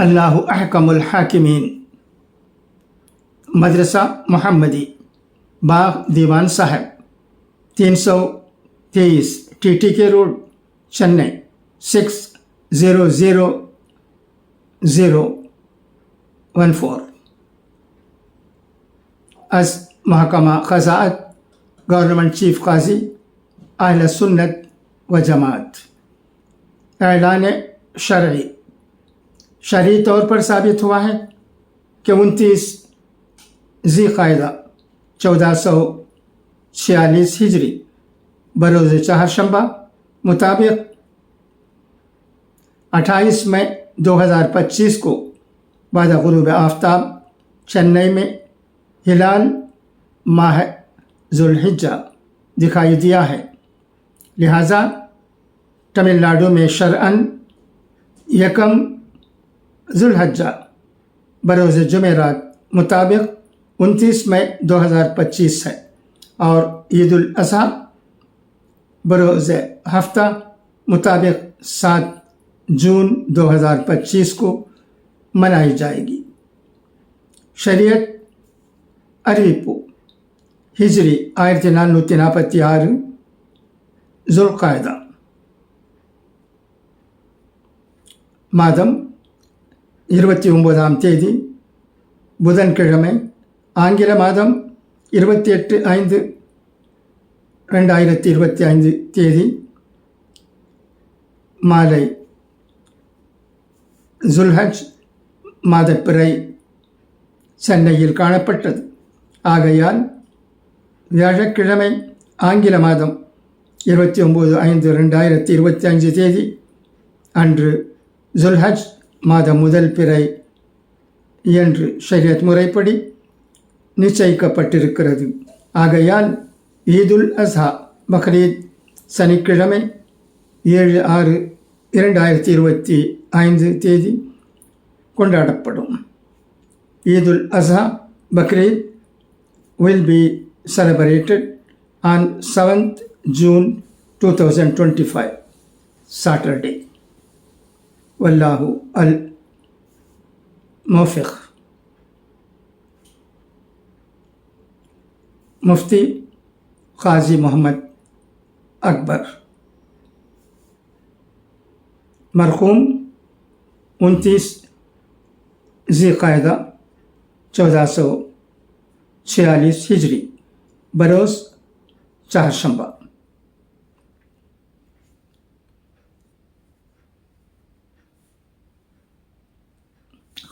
अल्लाहु अहकमुल हाकिमीन। मदरसा मोहम्मदी बाग दीवान साहब 323 TTK road Chennai 600014। अज महकमा क़ज़ाअत गवर्नमेंट चीफ काजी अहल सुन्नत व जमात। ऐलान शरई तौर पर साबित हुआ है कि 29 ज़िलक़ाइदा 1446 हिजरी बरोज़ चहारशंबा मुताबिक 28 मई 2025 को बाद ग़ुरूब आफ्ताब चेन्नई में हिलाल माह ज़ुल्हिज्जा दिखाई दिया है। लिहाजा तमिलनाडु में शरअन यकम ज़ुल्हिज्जा बरोज़ जुमेरात मुताबिक 29 मई 2025 है और ईद उल अज़हा बरोज़ हफ्ता मुताबिक 7 जून 2025 को मनाई जाएगी। शरीयत अरविपु हिजरी 1446 ज़ुल्क़ाइदा மாதம் 29ஆம் தேதி புதன்கிழமை, ஆங்கில மாதம் 28/5/2025 தேதி மாலை ज़ुल्हज மாதப்பிறை சென்னையில் காணப்பட்டது. ஆகையால் வியாழக்கிழமை ஆங்கில மாதம் 29/5/2025 தேதி அன்று ज़ुल्हज மாதம் முதல் பிறை என்று ஷரியத் முறைப்படி நிச்சயிக்கப்பட்டிருக்கிறது. ஆகையால் ஈதுல் அஸ்ஹா பக்ரீத் சனிக்கிழமை 7/6/2025 தேதி கொண்டாடப்படும். ஈதுல் அஸ்ஹா Bakrid will be celebrated on 7th June 2025 Saturday. वल्लाहु अल मौफ़िक़। मुफ्ती क़ाज़ी मोहम्मद अकबर। मरहूम 29 ज़िलक़ाइदा 1446 हिजरी बरोज़ चहारशंबा।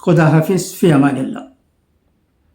खुदा हाफिज़ फ़ी अमानिल्लाह।